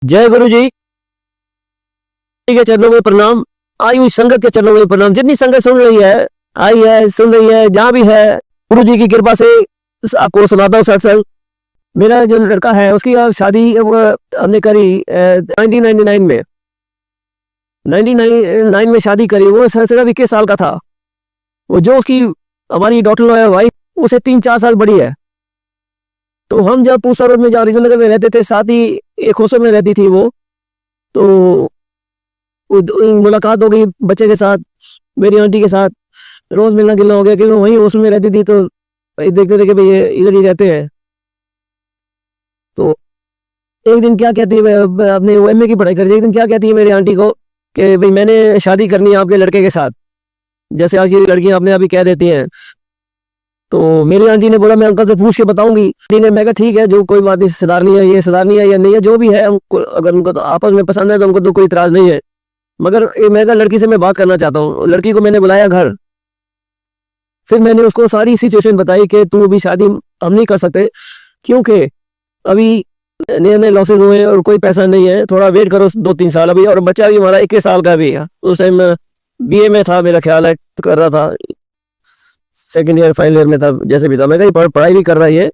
जय गुरु जी के चरणों में प्रणाम। आई हुई संगत के चरणों में प्रणाम। जितनी संगत सुन रही है, आई है, सुन रही है, जहां भी है, गुरु जी की कृपा से आपको सुनाता हूँ सत्संग। मेरा जो लड़का है उसकी शादी हमने करी 1999 में। 1999 में शादी करी। वो सिर्फ 21 साल का था। वो जो उसकी हमारी डॉटर वाइफ उसे 3-4 साल बड़ी है। तो हम जब पूसा रोड में जहाँ रीजनगर में रहते थे, साथ ही एक हॉस्टल में रहती थी वो। तो मुलाकात हो गई बच्चे के साथ, मेरी आंटी के साथ रोज मिलना गिलना हो गया, क्योंकि वहीं हॉस्टल में रहती थी। तो भाई देखते थे कि भाई ये इधर ही रहते हैं। तो एक दिन क्या कहती है, अपने एमए की पढ़ाई कर रही है, एक दिन क्या कहती है मेरी आंटी को कि भाई मैंने शादी करनी है आपके लड़के के साथ, जैसे आज की लड़कियां अपने आप ही कह देती हैं। तो मेरी आंटी ने बोला मैं अंकल से पूछ के बताऊंगी। मैं कहा ठीक है, जो कोई बात नहीं, सुधारनी है, ये सुधारनी है या नहीं है, जो भी है हमको, अगर उनको तो आपस में पसंद है तो हमको तो कोई इतराज नहीं है। मगर मैं कहा लड़की से मैं बात करना चाहता हूँ। लड़की को मैंने बुलाया घर। फिर मैंने उसको सारी सिचुएशन बताई कि तू अभी शादी हम नहीं कर सकते, क्योंकि अभी नए नए लॉसेज हुए और कोई पैसा नहीं है, थोड़ा वेट करो 2-3 साल अभी। और बच्चा भी हमारा 21 साल का भी है। उस टाइम बीए में था मेरा ख्याल है, कर रहा था, सेकेंड ईयर फाइनल ईयर में था, जैसे भी था। मैं कहीं पढ़ाई भी कर रहा है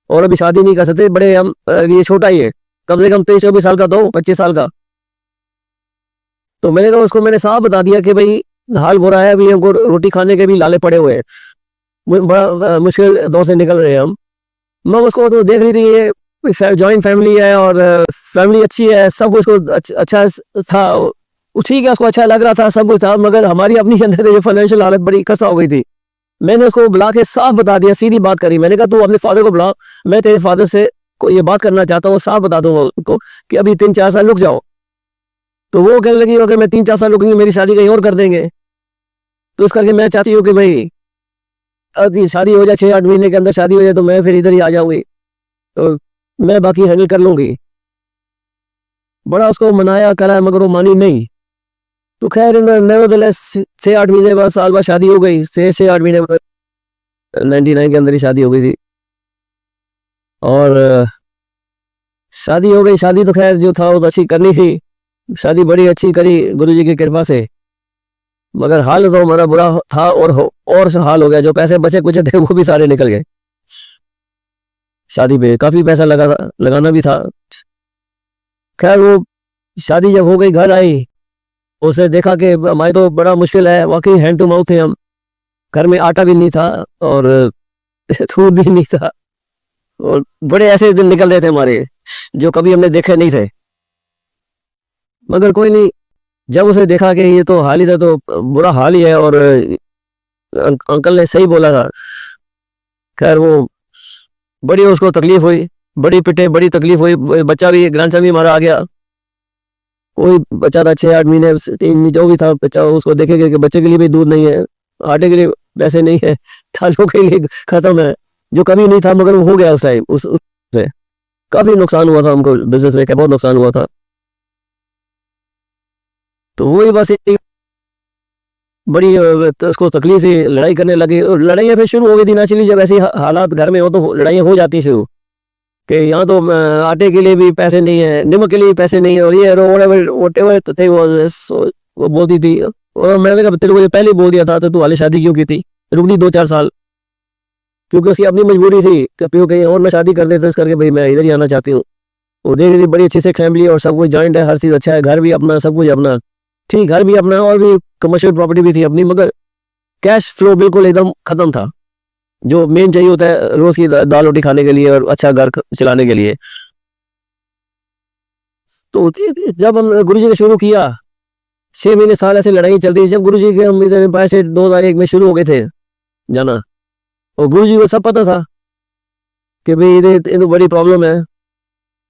और अभी शादी नहीं कर सकते, बड़े हम, ये छोटा ही है, कम से कम 23-24 साल का, तो 25 साल का। तो मैंने कहा उसको, मैंने साफ बता दिया कि भाई हाल बुरा है, अभी हमको रोटी खाने के भी लाले पड़े हुए हैं, बड़ा मुश्किल दौर से निकल रहे हैं हम। मैं उसको तो देख रही थी, ये जॉइंट फैमिली है और फैमिली अच्छी है, सब कुछ को अच्छा था, ठीक है, उसको अच्छा लग रहा था, सब कुछ था। मगर हमारी अपनी अंदर जो फाइनेंशियल हालत बड़ी खस्ता हो गई थी। मैंने उसको बुला के साफ बता दिया, सीधी बात करी। मैंने कहा तू अपने फादर को बुला, मैं तेरे फादर से को ये बात करना चाहता हूँ, साफ बता दूंगा उनको कि अभी 3-4 साल रुक जाओ। तो वो कहने लगी अगर मैं 3-4 साल रुकूंगी मेरी शादी कहीं और कर देंगे। तो इस करके मैं चाहती हूँ कि भाई अगर शादी हो जाए, 6-8 महीने के अंदर शादी हो जाए, तो मैं फिर इधर ही आ जाऊंगी, तो मैं बाकी हैंडल कर लूंगी। बड़ा उसको मनाया करा, मगर वो मानी नहीं। तो खैर नेवरदलेस 6-8 महीने बाद, साल बाद शादी हो गई। फिर 6-8 महीने बाद 99 के अंदर ही शादी हो गई थी। और शादी हो गई। शादी तो खैर जो था वो तो अच्छी करनी थी, शादी बड़ी अच्छी करी गुरुजी की कृपा से। मगर हाल तो हमारा बुरा था, और हाल हो गया। जो पैसे बचे कुछ थे वो भी सारे निकल गए। शादी पे काफी पैसा लगाना भी था। खैर वो शादी जब हो गई, घर आई, उसे देखा कि हमारी तो बड़ा मुश्किल है, वाकई हैंड टू माउथ थे हम। घर में आटा भी नहीं था और दूध भी नहीं था, और बड़े ऐसे दिन निकल रहे थे हमारे जो कभी हमने देखे नहीं थे। मगर कोई नहीं, जब उसे देखा कि ये तो हाल ही था, तो बुरा हाल ही है, और अंकल ने सही बोला था। खैर वो बड़ी उसको तकलीफ हुई, बड़ी पिटे, बड़ी तकलीफ हुई। बच्चा भी, ग्रैंडसन भी हमारा आ गया। कोई बच्चा था 6-8 महीने, 3 महीने जो भी था बच्चा, उसको देखेगा कि बच्चे के लिए भी दूध नहीं है, आटे के लिए पैसे नहीं है, थालों के लिए खत्म है। जो कभी नहीं था मगर वो हो गया उस टाइम। उससे काफी नुकसान हुआ था हमको, बिजनेस में बहुत नुकसान हुआ था। तो वही बस बड़ी तो उसको तकलीफ से लड़ाई करने लगे, और लड़ाइयाँ फिर शुरू हो गई थी नेचुरली। जब ऐसी हालात घर में हो तो लड़ाइयाँ हो जाती शुरू, कि यहाँ तो आटे के लिए भी पैसे नहीं है, नमक के लिए भी पैसे नहीं है, और ये व्हाटएवर थे वो बोलती थी। और मैंने कहा तेरे को ये पहले बोल दिया था, तो तू हाले शादी क्यों की थी, रुक दी 2-4 साल। क्योंकि उसकी अपनी मजबूरी थी कि कहीं और मैं शादी कर देता, इस करके भाई मैं इधर ही आना चाहती हूँ। वो देख रही बड़ी अच्छी से फैमिली, और सब कुछ जॉइंट है, हर चीज़ अच्छा है, घर भी अपना, सब कुछ अपना, ठीक, घर भी अपना, और भी कमर्शियल प्रॉपर्टी भी थी अपनी। मगर कैश फ्लो बिल्कुल एकदम खत्म था, जो मेन चाहिए होता है रोज की दाल रोटी खाने के लिए और अच्छा घर चलाने के लिए। तो जब हम गुरुजी ने शुरू किया, 6 महीने साल ऐसे लड़ाई चलती। जब गुरुजी के हम इधर 2001 में शुरू हो गए थे जाना, और गुरुजी को सब पता था कि भाई इनको बड़ी प्रॉब्लम है,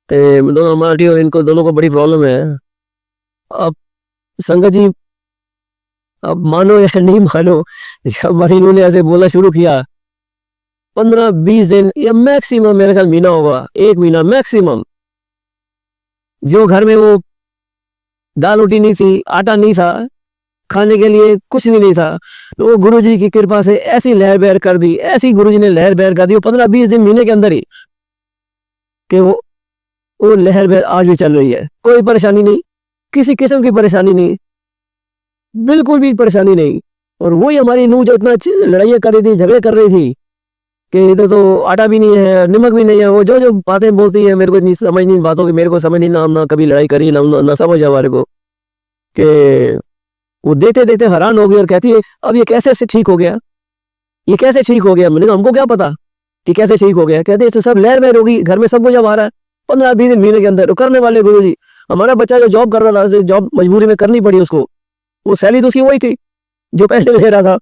तो दोनों मार्टी और इनको दोनों को बड़ी प्रॉब्लम है। अब संगत जी, अब मानो या नहीं मानो, जब हमारी इन्होंने ऐसे बोलना शुरू किया, 15-20 दिन या मैक्सिमम मेरे ख्याल महीना होगा, 1 महीना मैक्सिमम, जो घर में वो दाल रोटी नहीं थी, आटा नहीं था, खाने के लिए कुछ भी नहीं था, तो वो गुरुजी की कृपा से ऐसी लहर बहर कर दी, ऐसी गुरुजी ने लहर बहर कर दी वो 15-20 दिन, महीने के अंदर ही, कि वो वो लहर बहर आज भी चल रही है, कोई परेशानी नहीं, किसी किस्म की परेशानी नहीं, बिल्कुल भी परेशानी नहीं। और वही हमारी नूह जो इतना लड़ाइयाँ कर रही थी, झगड़े कर रही थी कि इधर तो आटा भी नहीं है, नमक भी नहीं है, वो जो जो बातें बोलती है मेरे को इतनी समझ नहीं बातों की, मेरे को समझ नहीं, ना ना कभी लड़ाई करी ना समझ हमारे को, कि वो देखते देखते हैरान हो गई और कहती है अब ये कैसे से ठीक हो गया, ये कैसे ठीक हो गया। मैंने कहा हमको क्या पता कि कैसे ठीक हो गया। कहते तो सब लहर बहर होगी, घर में सब कुछ अब आ रहा है 15-20 महीने के अंदर करने वाले गुरुजी। हमारा बच्चा जो जॉब कर रहा था, जॉब मजबूरी में करनी पड़ी उसको, वो सैलरी तो उसकी वही थी जो पहले ले रहा था,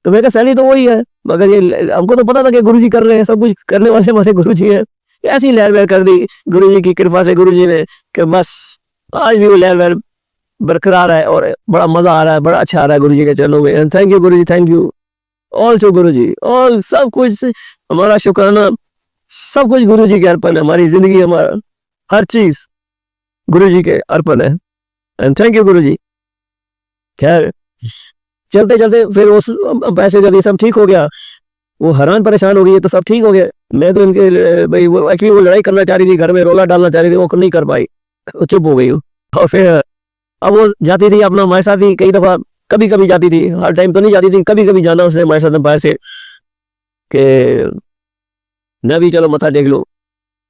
तो मैं कहा सैलरी तो वही है, मगर ये हमको तो पता था कि गुरुजी कर रहे हैं, सब कुछ करने वाले हमारे गुरुजी हैं। ऐसी लहर बहर कर दी गुरुजी की कृपा से, गुरुजी ने, कि बस आज भी वो लहर बहर बरकरार है और बड़ा मजा आ रहा है, बड़ा अच्छा आ रहा है गुरुजी के चरणों में। And thank you Guruji, thank you all to गुरुजी, ऑल सब कुछ हमारा शुक्राना, सब कुछ गुरुजी के अर्पण है, हमारी जिंदगी, हमारा हर चीज गुरुजी के अर्पण है। एंड थैंक यू गुरुजी। खैर चलते चलते फिर उस पैसे जब ये सब ठीक हो गया, वो हैरान परेशान हो गई, तो सब ठीक हो गया। मैं तो इनके भाई वो एक्चुअली वो लड़ाई करना चाह रही थी, घर में रोला डालना चाह रही थी, वो नहीं कर पाई, वो चुप हो गई। और फिर अब वो जाती थी अपना हमारे साथ ही, कई दफा कभी कभी जाती थी, हर टाइम तो नहीं जाती थी, कभी कभी जाना उसने हमारे साथ बाहर से, कि मैं भी चलो मथा टेक लूँ।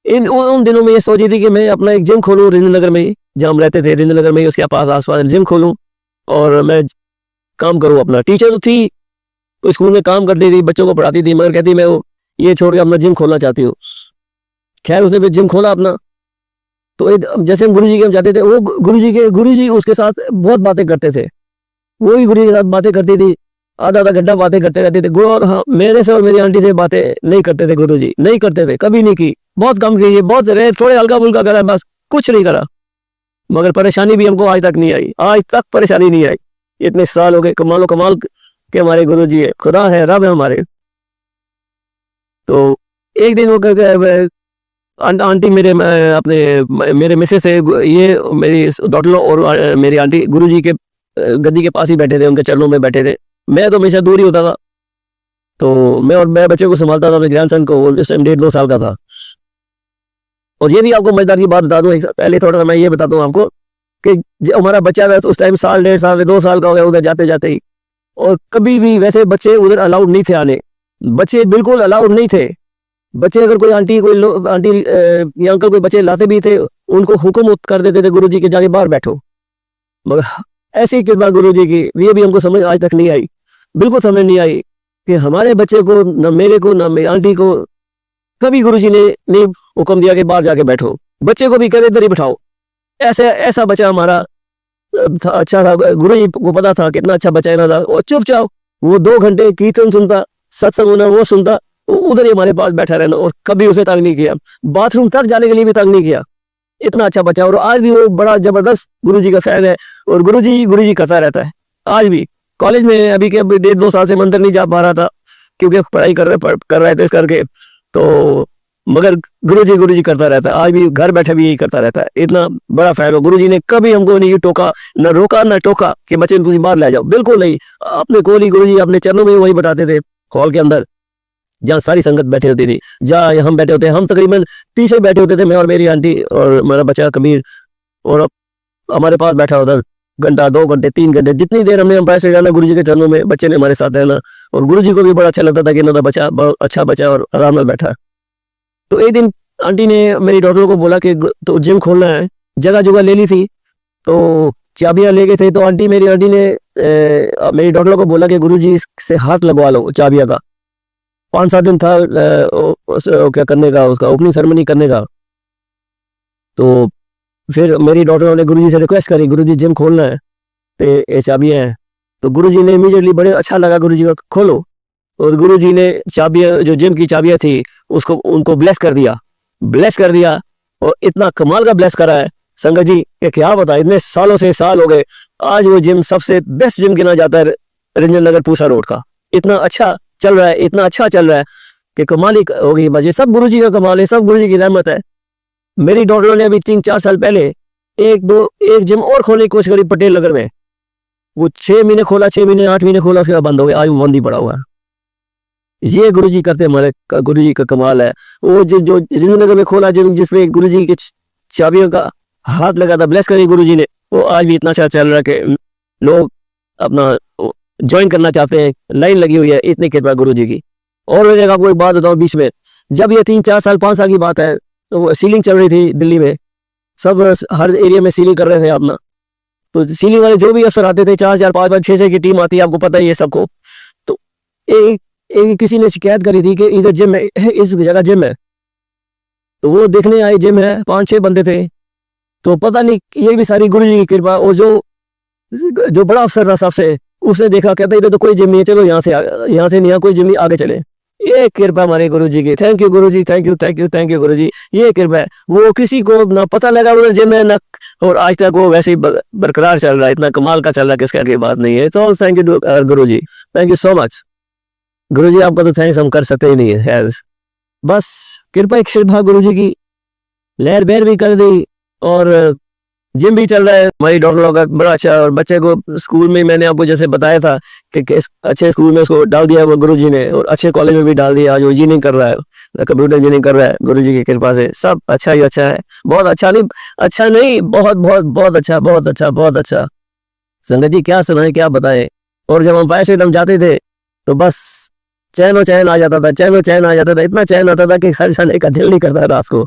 इन उन दिनों में ये सोची थी कि मैं अपना एक जिम खोलूँ रिंद नगर में ही, जहाँ हम रहते थे रिंद नगर में ही, उसके पास आसपास जिम खोलूँ और मैं काम करूँ अपना। टीचर तो थी, तो स्कूल में काम करती थी, बच्चों को पढ़ाती थी, मगर कहती मैं ये छोड़ के अपना जिम खोलना चाहती हूँ। खैर उसने फिर जिम खोला अपना। तो जैसे हम गुरुजी के हम जाते थे, वो गुरुजी उसके साथ बहुत बातें करते थे, वो भी गुरुजी के साथ बातें करती थी, आधा आधा घंटा बातें करते रहते थे। और हाँ, मेरे से और मेरी आंटी से बातें नहीं करते थे गुरुजी, नहीं करते थे, कभी नहीं की, बहुत कम की, बहुत रहे, थोड़े हल्का फुल्का करा, बस कुछ नहीं करा। मगर परेशानी भी हमको आज तक नहीं आई, आज तक परेशानी नहीं आई, इतने साल हो गए। कमाल कमाल के हमारे गुरुजी है, खुदा है, रब है हमारे। तो एक दिन वो आंटी मेरे अपने मेरे मिसेस से, ये मेरी डॉटर और मेरी आंटी गुरुजी के गद्दी के पास ही बैठे थे, उनके चरणों में बैठे थे। मैं तो हमेशा दूर ही होता था, तो मैं बच्चे को संभालता था, मेरे ग्रैंडसन को, वो इस टाइम 1.5-2 साल का था। और ये भी आपको मजेदार की बात बता दूं, पहले थोड़ा मैं ये बताता हूँ आपको कि जब हमारा बच्चा था तो उस टाइम 1.5 साल 2 साल का हो गया उधर जाते जाते ही, और कभी भी वैसे बच्चे उधर अलाउड नहीं थे आने, बच्चे बिल्कुल अलाउड नहीं थे। बच्चे अगर कोई आंटी या अंकल कोई बच्चे लाते भी थे, उनको हुक्म कर देते थे गुरुजी के जाके बाहर बैठो। मगर ऐसी कृपा गुरुजी की, ये भी हमको समझ आज तक नहीं आई, बिल्कुल समझ नहीं आई कि हमारे बच्चे को, न मेरे को, न मेरी आंटी को कभी गुरुजी ने नहीं हुक्म दिया कि बाहर जाके बैठो। बच्चे को भी कहते इधर ही बैठाओ। ऐसा बच्चा हमारा अच्छा था, गुरुजी को पता था कितना अच्छा बच्चा है ना, और चुपचाप वो 2 घंटे कीर्तन सुनता, सत्संग होना वो सुनता, उधर ही हमारे पास बैठा रहना, और कभी उसे तंग नहीं किया, बाथरूम तक जाने के लिए भी तंग नहीं किया। इतना अच्छा बच्चा, और आज भी वो बड़ा जबरदस्त गुरुजी का फैन है, और गुरुजी करता रहता है आज भी। कॉलेज में अभी के 1.5-2 साल से मंदिर नहीं जा पा रहा था क्योंकि पढ़ाई कर रहे थे इस करके, तो मगर गुरुजी करता रहता है आज भी, घर बैठे भी यही करता रहता है। इतना बड़ा फैन हो। गुरुजी ने कभी हमको नहीं टोका, न रोका न टोका कि बच्चे तुम बाहर ले जाओ, बिल्कुल नहीं। अपने कोल ही गुरुजी अपने चरणों में वही बैठाते थे, हॉल के अंदर जहाँ सारी संगत बैठे होती थी, जहाँ हम बैठे होते, हम तकरीबन पीछे बैठे होते थे, मैं और मेरी आंटी और हमारा बच्चा कबीर, और हमारे पास बैठा होता घंटा 2 घंटे 3 घंटे, जितनी देर हमने अंपायर से जाना गुरुजी के चरणों में, बच्चे ने हमारे साथ रहना, और गुरुजी को भी बड़ा अच्छा लगता था कि ना बच्चा बहुत अच्छा बच्चा और आराम में बैठा। तो एक दिन आंटी ने मेरी डॉटर को बोला कि तो जिम खोलना है, जगह जगह ले ली थी, तो चाबियां ले गए थे। तो मेरी आंटी ने मेरी डॉटर को बोला कि गुरुजी से हाथ लगवा लो चाबियां का। 5-7 दिन था क्या करने का, उसका ओपनिंग सेरेमनी करने का। तो फिर मेरी डॉटर ने गुरुजी से रिक्वेस्ट करी, गुरुजी जिम खोलना है तो ये चाबियां हैं। तो गुरुजी ने इमीडिएटली, बड़े अच्छा लगा गुरुजी का, खोलो। और गुरुजी ने चाबियां, जो जिम की चाबियां थी, उसको उनको ब्लेस कर दिया, और इतना कमाल का ब्लेस करा है संगत जी कि क्या बता। इतने सालों से साल हो गए, आज वो जिम सबसे बेस्ट जिम गिना जाता है रंजन नगर पूसा रोड का। इतना अच्छा चल रहा है, इतना अच्छा चल रहा है कि कमाल ही हो गई। बजे सब गुरुजी का कमाल है, सब गुरुजी की रहमत है। मेरी डॉटर ने अभी 3-4 साल पहले एक जिम और खोलने की कोशिश करी पटेल नगर में। वो 6 महीने खोला, 6 महीने 8 महीने खोला, उसके बाद बंद हो गया, आज वो बंद ही पड़ा हुआ है। ये गुरुजी करते हमारे, गुरुजी का कमाल है। वो जो जिंदनगर में खोला जिम, जिसमें गुरुजी के चाबियों का हाथ लगा था, ब्लेस करी गुरुजी ने, वो आज भी इतना अच्छा चल रहा है कि लोग अपना ज्वाइन करना चाहते हैं, लाइन लगी हुई है, इतनी कृपा गुरुजी की। और मैं आपको एक बात बताऊं, बीच में जब ये 3-4 साल 5 साल की बात है, तो सीलिंग चल रही थी दिल्ली में, सब हर एरिया में सीलिंग कर रहे थे अपना। तो सीलिंग वाले जो भी अफसर आते थे, 4-4 5-5 6-6 की टीम आती है, आपको पता ही है सबको। तो एक एक किसी ने शिकायत करी थी कि इधर जिम है, इस जगह जिम है, तो वो देखने आए, जिम है, 5-6 बंदे थे। तो पता नहीं, ये भी सारी गुरुजी की कृपा। और जो बड़ा अफसर था सबसे, उसने देखा, कहता इधर तो कोई जिम नहीं है, चलो यहाँ से नहीं, यहाँ कोई जिम नहीं, आगे चले। ये कृपा हमारे गुरुजी की। Thank you Guruji, thank you thank you thank you Guruji. ये कृपा है, वो किसी को ना पता लगा उधर जिम है ना, और आज तक वो वैसे ही बरकरार चल रहा है, इतना कमाल का चल रहा है, किसका की बात नहीं है। तो thank you Guruji, thank you so much Guruji, आपका तो थैंक्स हम कर सकते ही नहीं है। बस कृपा ही कृपा गुरुजी की, लहर बहर भी कर दी, और जिम भी चल रहा है हमारी डॉक्टरों का बड़ा अच्छा। और बच्चे को स्कूल में मैंने आपको जैसे बताया था कि अच्छे स्कूल में उसको डाल दिया वो गुरुजी ने, और अच्छे कॉलेज में भी डाल दिया। आज वो इंजीनियरिंग कर रहा है, कंप्यूटर इंजीनियरिंग कर रहा है, गुरुजी की कृपा से सब अच्छा ही अच्छा है। बहुत अच्छा नहीं, अच्छा नहीं, बहुत बहुत बहुत अच्छा, बहुत अच्छा, बहुत अच्छा। संगत जी क्या सुनाए, क्या बताएं। और जब हम फायर स्टेट हम जाते थे, तो बस चैन आ जाता था, चैन आ जाता था, इतना चैन आता था कि घर जाने का दिल नहीं करता, रात को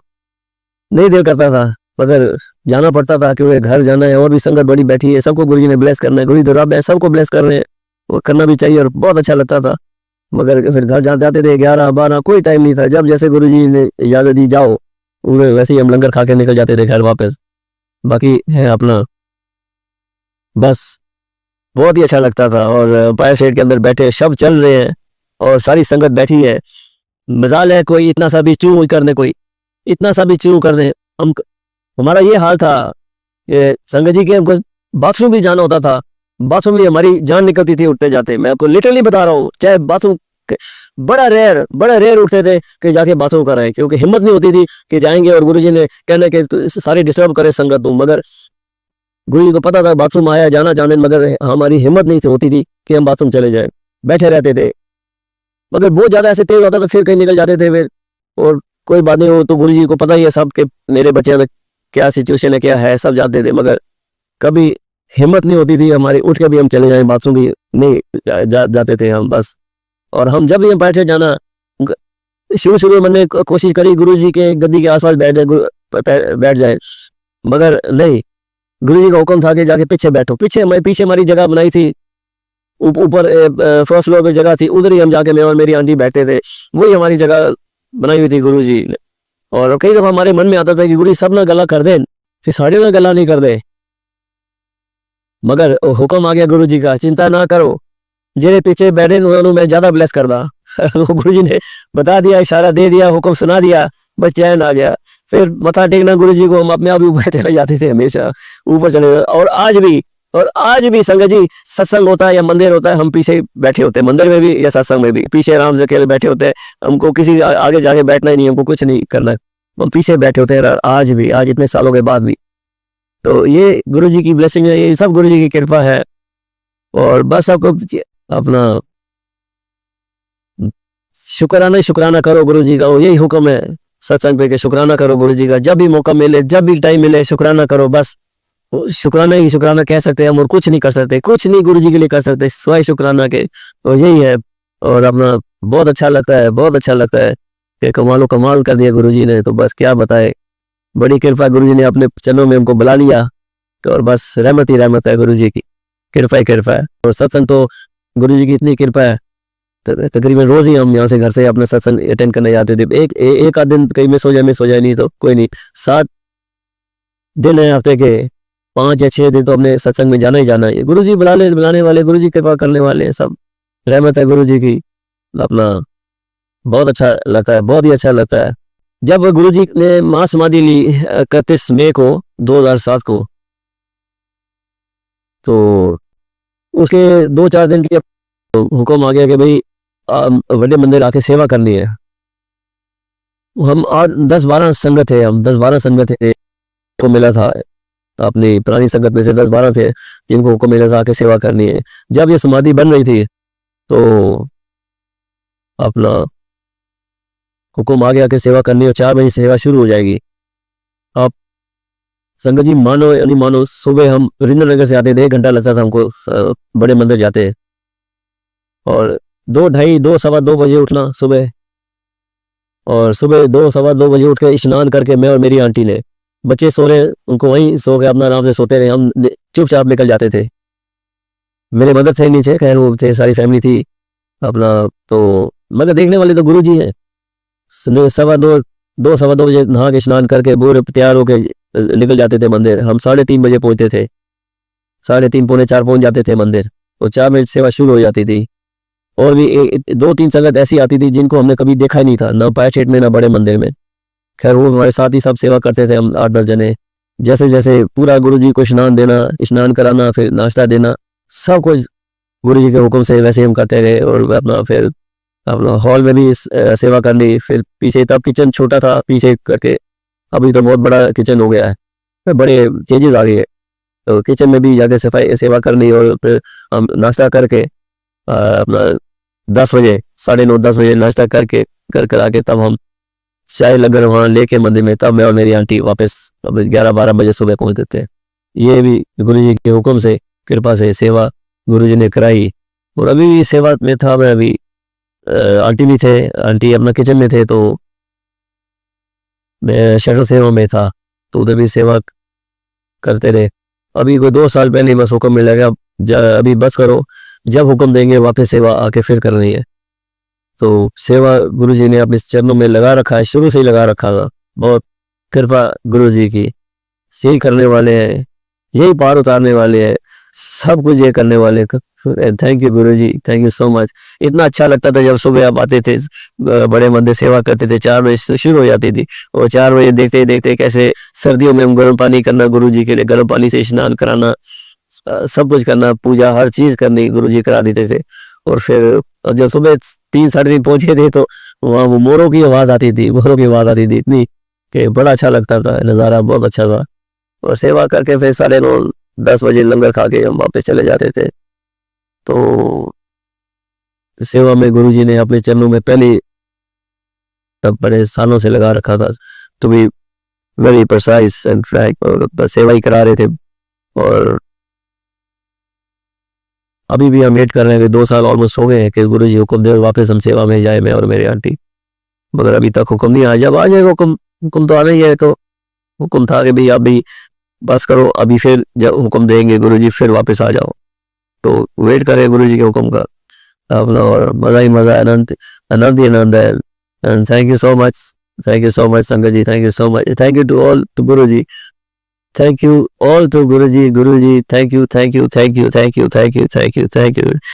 नहीं दिल करता था, मगर जाना पड़ता था क्योंकि घर जाना है। और भी संगत बड़ी बैठी है, सबको गुरुजी ने ब्लेस करना है, गुरुजी तो रब है, सबको ब्लेस कर रहे हैं, वो करना भी चाहिए। और बहुत अच्छा लगता था, मगर फिर घर जाते थे 11-12, कोई टाइम नहीं था। जब जैसे गुरुजी ने इजाजत दी जाओ, वैसे ही हम लंगर खा के निकल जाते थे घर वापस। बाकी है अपना, बस बहुत ही अच्छा लगता था। और फायर स्टेट के अंदर बैठे, सब चल रहे हैं और सारी संगत बैठी है। मजाल है कोई इतना सा भी चू कर दे, कोई इतना सा भी चू कर दे। हम हमारा ये हाल था कि संगत जी के हमको बाथरूम भी जाना होता था, बाथरूम भी हमारी जान निकलती थी उठते जाते। मैं आपको लिटरली बता रहा हूँ, चाहे बाथरूम बड़ा रेयर उठते थे कि जाके बाथरूम कराएं, क्योंकि हिम्मत नहीं होती थी कि जाएंगे और गुरुजी ने कहना कि सारे डिस्टर्ब करे संगत तुम। मगर गुरुजी को पता था बाथरूम आया जाना जाने, मगर हमारी हिम्मत नहीं होती थी कि हम बाथरूम चले जाए, बैठे रहते थे। मगर बहुत ज्यादा ऐसे तेज होता तो फिर कहीं निकल जाते थे फिर। और कोई बात नहीं, हो तो गुरुजी को पता ही है सब के मेरे बच्चे में क्या सिचुएशन है, क्या है, सब जाते थे। मगर कभी हिम्मत नहीं होती थी हमारी उठ के भी हम चले जाएं बाथरूम भी नहीं जाते थे हम बस। और हम जब भी हम बैठे जाना, शुरू में मैंने कोशिश करी गुरुजी के गद्दी के आसपास बैठ जाए, मगर नहीं, गुरुजी का हुक्म था कि जाके पीछे बैठो। पीछे हमारी जगह बनाई थी, ऊपर फर्स्ट फ्लोर पे जगह थी, उधर ही हम जाके मैं और मेरी आंटी बैठते थे, वही हमारी जगह बनाई हुई थी गुरुजी ने। और कई दफा हमारे मन में आता था कि गुरुजी सब ना गला कर दे, फिर साढ़े ना गला नहीं कर दे, मगर हुक्म आ गया गुरुजी का, चिंता ना करो, जेरे पीछे बैठे उन्होंने मैं ज्यादा ब्लेस कर दा। गुरुजी ने बता दिया, इशारा दे दिया, हुक्म सुना दिया, बस चैन आ गया। फिर मथा टेकना गुरुजी को, हम अपने आप ही ऊपर चले जाते थे, हमेशा ऊपर चले। और आज भी संगत जी सत्संग होता है या मंदिर होता है, हम पीछे बैठे होते हैं, मंदिर में भी या सत्संग में भी पीछे आराम से अकेले बैठे होते हैं। हमको किसी आगे जाके बैठना ही नहीं, हमको कुछ नहीं करना है, हम पीछे बैठे होते हैं आज भी, आज इतने सालों के बाद भी। तो ये गुरुजी की ब्लेसिंग है, ये सब गुरुजी की कृपा है। और बस आपको अपना शुक्राना करो गुरुजी का, यही हुक्म है सत्संग पे कि शुक्राना करो गुरुजी का, जब भी मौका मिले, जब भी टाइम मिले, शुक्राना करो। बस शुक्राना ही शुक्राना कह सकते हैं हम, और कुछ नहीं कर सकते, कुछ नहीं गुरुजी के लिए कर सकते सिवाय शुक्राना के। तो यही है। और अपना बहुत अच्छा लगता है, बहुत अच्छा लगता है कि कमाल कर दिया गुरुजी ने। तो बस क्या बताए, बड़ी कृपा, गुरुजी ने अपने चरणों में हमको बुला लिया। तो और बस रहमत ही रहमत है, गुरुजी की कृपा ही कृपा है। और सत्संग तो गुरुजी की इतनी कृपा है, तकरीबन रोज ही हम यहाँ से घर से अपने सत्संग अटेंड करने जाते थे। एक आध दिन कहीं मिस हो जाए नहीं तो कोई नहीं, 7 दिन है हफ्ते के, 5 या 6 दिन तो अपने सत्संग में जाना ही जाना है। गुरुजी बुलाने वाले, गुरुजी कृपा करने वाले, सब रहमत है गुरुजी की। अपना बहुत अच्छा लगता है, बहुत ही अच्छा लगता है। जब गुरुजी ने महासमाधि ली 31 मई को 2007 को, तो उसके 2-4 दिन के हुक्म आ गया कि भाई बड़े मंदिर आके सेवा करनी है। हम और 10-12 संगत थे, हम 10-12 संगत थे को मिला था, अपनी पुरानी संगत में से 10-12 थे जिनको हुक्म मिला था आके सेवा करनी है। जब ये समाधि बन रही थी तो अपना हुक्म आ गया कि सेवा करनी है, 4 बजे सेवा शुरू हो जाएगी। आप संगत जी मानो या नहीं मानो, सुबह हम रिंद्र नगर से आते थे, 1 घंटा लगता था हमको बड़े मंदिर जाते, और 2 ढाई 2 सवा 2 बजे उठना सुबह, और सुबह 2 सवा 2 बजे उठ के स्नान करके मैं और मेरी आंटी ने, बच्चे सो रहे उनको वहीं सो के अपना आराम से सोते रहे, हम चुपचाप निकल जाते थे। मेरे मदर थे नीचे, खैर वो थे, सारी फैमिली थी अपना, तो मगर देखने वाले तो गुरु जी हैं। सवा 2 सवा 2 बजे नहा के स्नान करके पूरे तैयार होके निकल जाते थे मंदिर। हम 3:30 बजे पहुंचते थे, 3:30 पौने 4 पहुंच जाते थे मंदिर, और 4 बजे सेवा शुरू हो जाती थी। और भी 2-3 संगत ऐसी आती थी जिनको हमने कभी देखा ही नहीं था, ना पाया छेट में ना बड़े मंदिर में। खैर वो हमारे साथ ही सब सेवा करते थे, हम 8-10 जने। जैसे जैसे पूरा गुरु जी को स्नान देना, स्नान कराना, फिर नाश्ता देना, सब कुछ गुरु जी के हुक्म से वैसे हम करते रहे। और अपना फिर अपना हॉल में भी सेवा करनी, फिर पीछे तब किचन छोटा था पीछे करके, अभी तो बहुत बड़ा किचन हो गया है, फिर बड़े चेंजेस आ गए हैं। तो किचन में भी जाके सफाई सेवा करनी, और फिर हम नाश्ता करके अपना 10 बजे 9:30 10 बजे नाश्ता करके कर आके तब हम चाय लंगर वहाँ लेके मंदिर में, तब मैं और मेरी आंटी वापस 11-12 बजे सुबह पहुँचते थे। ये भी गुरु जी के हुक्म से, कृपा से सेवा गुरु जी ने कराई, और अभी भी सेवा में था मैं। अभी आंटी भी थे, आंटी अपना किचन में थे, तो मैं शटर सेवा में था, तो उधर भी सेवा करते रहे। अभी कोई 2 साल पहले बस हुक्म मिल गया, अभी बस करो, जब हुक्म देंगे वापस सेवा आके फिर करनी है। तो सेवा गुरु जी ने अपने चरणों में लगा रखा है, शुरू से ही लगा रखा था। बहुत कृपा गुरु जी की, यही करने वाले हैं, यही पार उतारने वाले हैं, सब कुछ ये करने वाले। Thank you Guru ji, thank you so much. इतना अच्छा लगता था जब सुबह आप आते थे, बड़े मंदिर सेवा करते थे, 4 बजे से शुरू हो जाती थी, और 4 बजे देखते देखते कैसे सर्दियों में हम गर्म पानी करना गुरु जी के लिए, गर्म पानी से स्नान कराना, सब कुछ करना, पूजा हर चीज करनी गुरु जी करा देते थे। और फिर जब सुबह 3-3:30 पहुंचे थे, तो वहाँ वो मोरों की आवाज़ आती थी, मोरों की आवाज़ आती थी इतनी कि बड़ा अच्छा लगता था, नज़ारा बहुत अच्छा था। और सेवा करके फिर 9:30 10 बजे लंगर खा के हम वापस चले जाते थे। तो सेवा में गुरु जी ने अपने चरणों में पहले तब बड़े सालों से लगा रखा था, to be very precise and frank, और सेवा ही करा रहे थे। और अभी भी हम वेट कर रहे हैं कि 2 साल ऑलमोस्ट हो गए हैं कि गुरु जी हुक्म दे वापस हम सेवा में जाए, मैं और मेरी आंटी, मगर अभी तक हुक्म नहीं आया। जब आ जाएगा हुक्म, हुक्म तो आना ही है। तो हुक्म था कि भाई आप भी बस करो, अभी फिर जब हुक्म देंगे गुरु जी फिर वापस आ जाओ। तो वेट करें गुरु जी के हुक्म का अपना, और मज़ा ही मज़ा, आनंद आनंद ही आनंद है। And thank you so much, thank you so much संगत ji, thank you so much, thank you to all, to Guru ji, thank you all to Guru ji, thank you, thank you, thank you, thank you, thank you, thank you, thank you.